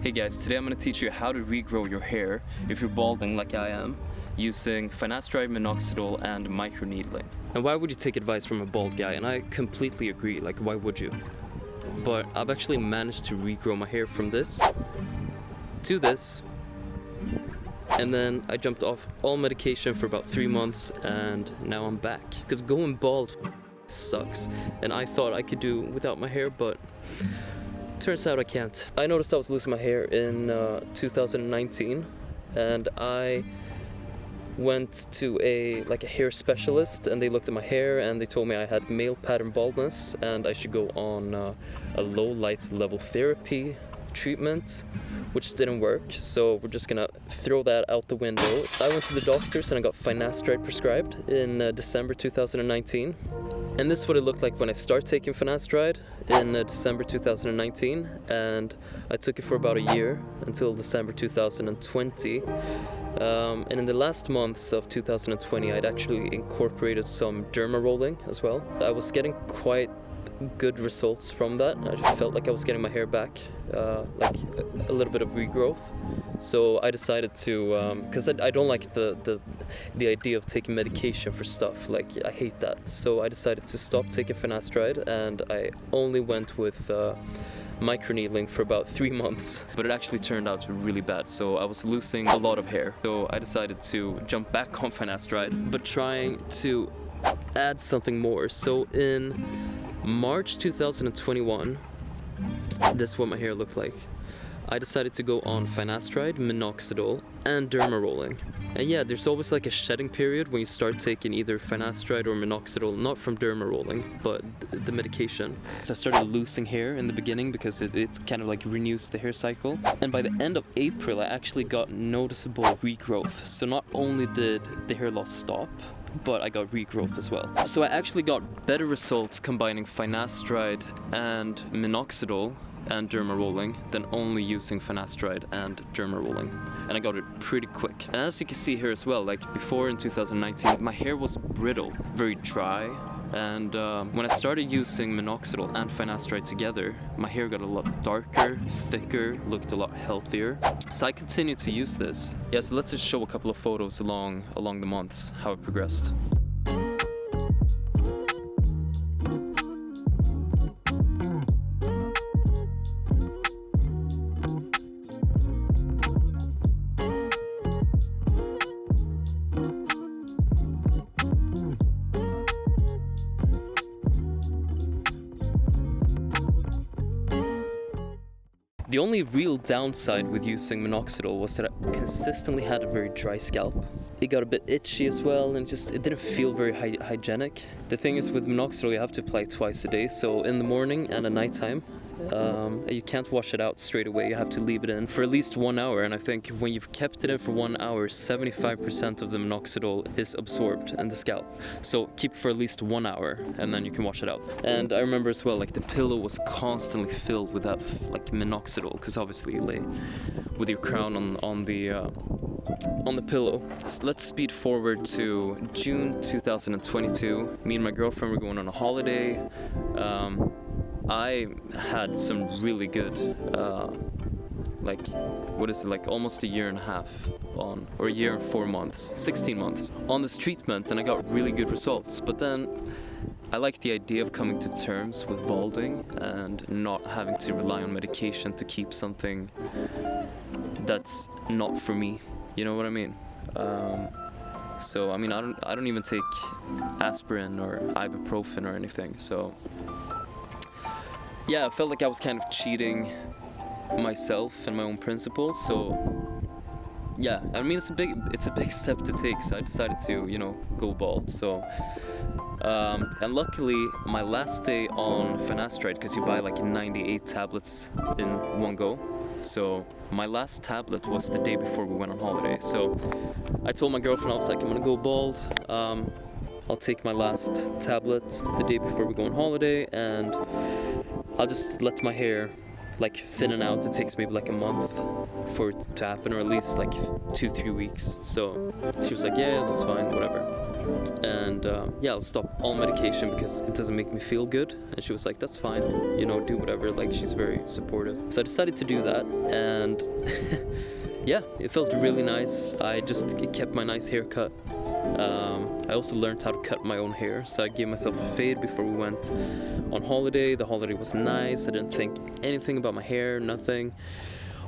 Hey guys, today I'm going to teach you how to regrow your hair if you're balding like I am, using Finasteride, Minoxidil and Micro Needling. And why would you take advice from a bald guy? And I completely agree, like why would you? But I've actually managed to regrow my hair from this to this, and then I jumped off all medication for about 3 months and now I'm back. Because going bald sucks, and I thought I could do without my hair, but turns out I can't. I noticed I was losing my hair in 2019, and I went to a hair specialist, and they looked at my hair and they told me I had male pattern baldness and I should go on a low light level therapy treatment, which didn't work, so we're just gonna throw that out the window. I went to the doctors and I got Finasteride prescribed in December 2019. And this is what it looked like when I started taking Finasteride in December 2019, and I took it for about a year until December 2020. And in the last months of 2020, I'd actually incorporated some Derma rolling as well. I was getting quite good results from that. I just felt like I was getting my hair back, like a little bit of regrowth. So I decided to, because I don't like the idea of taking medication for stuff. Like, I hate that. So I decided to stop taking Finasteride, and I only went with Micro Needling for about 3 months. But it actually turned out really bad, so I was losing a lot of hair. So I decided to jump back on Finasteride, but trying to add something more. So in March 2021, this is what my hair looked like. I decided to go on Finasteride, Minoxidil and Derma rolling. And yeah, there's always like a shedding period when you start taking either Finasteride or Minoxidil, not from Derma rolling, but the medication. So I started losing hair in the beginning because it kind of like renews the hair cycle. And by the end of April, I actually got noticeable regrowth. So not only did the hair loss stop, but I got regrowth as well. So I actually got better results combining Finasteride and Minoxidil and Derma rolling than only using Finasteride and Derma rolling. And I got it pretty quick. And as you can see here as well, like before in 2019, my hair was brittle, very dry. And when I started using Minoxidil and Finasteride together, my hair got a lot darker, thicker, looked a lot healthier. So I continued to use this. Yeah, so let's just show a couple of photos along the months, how it progressed. The only real downside with using Minoxidil was that I consistently had a very dry scalp. It got a bit itchy as well, and it didn't feel very hygienic. The thing is, with Minoxidil you have to apply it twice a day, so in the morning and at nighttime. You can't wash it out straight away, you have to leave it in for at least 1 hour, and I think when you've kept it in for 1 hour, 75% of the Minoxidil is absorbed in the scalp. So keep it for at least 1 hour and then you can wash it out. And I remember as well, like the pillow was constantly filled with that like Minoxidil, because obviously you lay with your crown on the pillow. So let's speed forward to June 2022. Me and my girlfriend were going on a holiday. I had some really good, almost a year and a half on, or a year and 4 months, 16 months on this treatment, and I got really good results. But then I like the idea of coming to terms with balding and not having to rely on medication to keep something that's not for me. You know what I mean? So I mean, I don't even take aspirin or ibuprofen or anything. So yeah, I felt like I was kind of cheating myself and my own principles. So yeah, I mean, it's a big step to take. So I decided to, go bald. So and luckily my last day on Finasteride, because you buy like 98 tablets in one go. So my last tablet was the day before we went on holiday. So I told my girlfriend, I was like, I'm gonna go bald. I'll take my last tablet the day before we go on holiday, and I'll just let my hair like thinning out. It takes maybe like a month for it to happen, or at least like 2-3 weeks. So she was like, yeah, that's fine, whatever. and yeah, I'll stop all medication because it doesn't make me feel good. And she was like, that's fine, you know, do whatever. Like, she's very supportive. So I decided to do that, and yeah, it felt really nice. I just kept my nice haircut. I also learned how to cut my own hair, so I gave myself a fade before we went on holiday. The holiday was nice. I didn't think anything about my hair, nothing.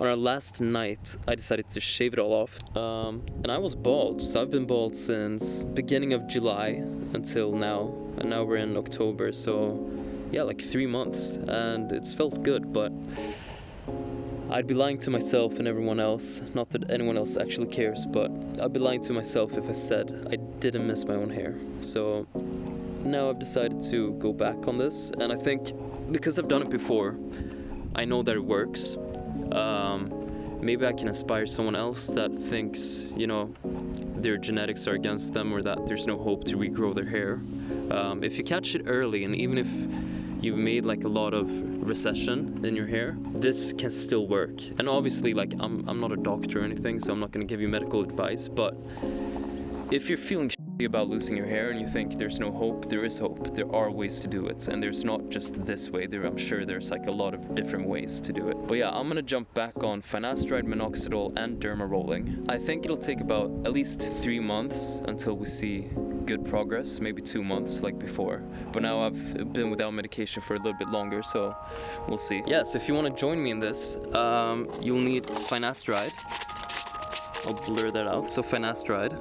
On our last night, I decided to shave it all off, and I was bald. So I've been bald since beginning of July until now, and now we're in October, so yeah, like 3 months, and it's felt good, but I'd be lying to myself and everyone else, not that anyone else actually cares, but I'd be lying to myself if I said I didn't miss my own hair. So now I've decided to go back on this, and I think because I've done it before, I know that it works. Maybe I can inspire someone else that thinks, you know, their genetics are against them, or that there's no hope to regrow their hair. If you catch it early, and even if you've made like a lot of recession in your hair, this can still work. And obviously, like, I'm not a doctor or anything, so I'm not going to give you medical advice, but if you're feeling shitty about losing your hair and you think there's no hope, there is hope. There are ways to do it, and there's not just this way. I'm sure there's like a lot of different ways to do it. But yeah, I'm gonna jump back on finasteride, minoxidil, and derma rolling. I think it'll take about at least 3 months until we see good progress, maybe 2 months like before. But now I've been without medication for a little bit longer, so we'll see. Yeah, so if you want to join me in this, you'll need finasteride. I'll blur that out. So finasteride,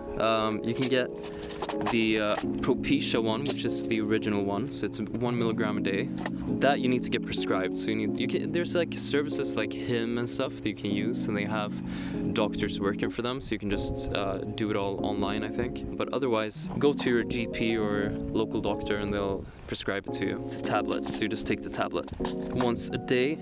you can get the Propecia one, which is the original one, so it's 1 milligram a day. That you need to get prescribed. So there's like services like Him and stuff that you can use, and they have doctors working for them, so you can just do it all online, I think. But otherwise, go to your GP or local doctor and they'll prescribe it to you. It's a tablet, so you just take the tablet once a day.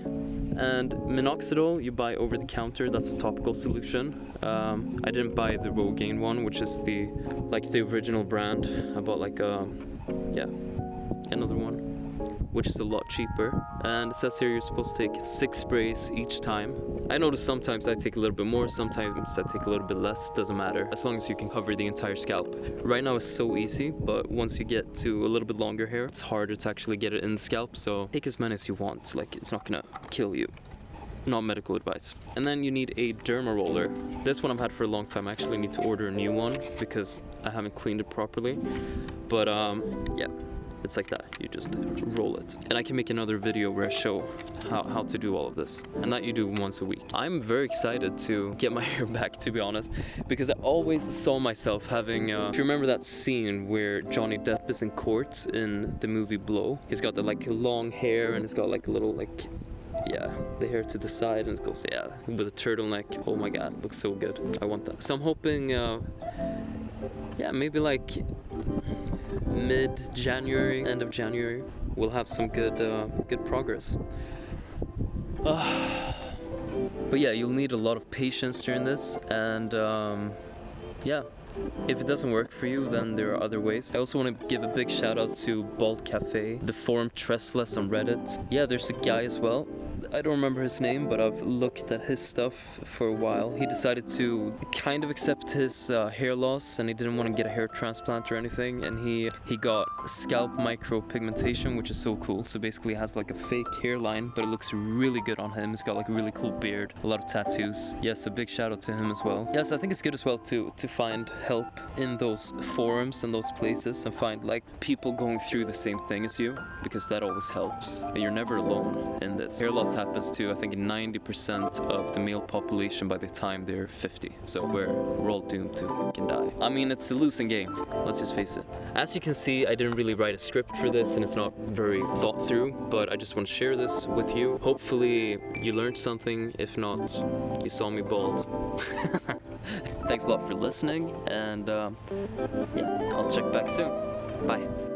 And minoxidil you buy over the counter. That's a topical solution. I didn't buy the Rogaine one, which is the original brand. I bought like another one, which is a lot cheaper. And it says here you're supposed to take 6 sprays each time. I notice sometimes I take a little bit more, sometimes I take a little bit less. Doesn't matter, as long as you can cover the entire scalp. Right now it's so easy, but once you get to a little bit longer hair, it's harder to actually get it in the scalp. So take as many as you want. Like, it's not gonna kill you. Not medical advice. And then you need a derma roller. This one I've had for a long time. I actually need to order a new one because I haven't cleaned it properly. But yeah, it's like that. You just roll it. And I can make another video where I show how to do all of this. And that you do once a week. I'm very excited to get my hair back, to be honest, because I always saw myself having, if you remember that scene where Johnny Depp is in court in the movie Blow, he's got the like long hair and he's got like a little like, yeah, the hair to the side, and it goes, yeah, with a turtleneck. Oh my god, it looks so good. I want that. So I'm hoping, yeah, maybe like mid-January, end of January, we'll have some good progress. But yeah, you'll need a lot of patience during this, and yeah. If it doesn't work for you, then there are other ways. I also want to give a big shout out to Bald Cafe, the forum Trestless on Reddit. Yeah, there's a guy as well. I don't remember his name, but I've looked at his stuff for a while. He decided to kind of accept his hair loss, and he didn't want to get a hair transplant or anything, and he got scalp micropigmentation, which is so cool. So basically he has like a fake hairline, but it looks really good on him. He's got like a really cool beard, a lot of tattoos. Yeah, so big shout out to him as well. Yeah, so I think it's good as well to find help in those forums and those places, and find like people going through the same thing as you, because that always helps. You're never alone in this. Hair loss happens to, I think, 90% of the male population by the time they're 50. So we're all doomed to fucking die. I mean, it's a losing game, let's just face it. As you can see, I didn't really write a script for this, and it's not very thought through, but I just want to share this with you. Hopefully you learned something. If not, you saw me bald. Thanks a lot for listening, and yeah, I'll check back soon. Bye.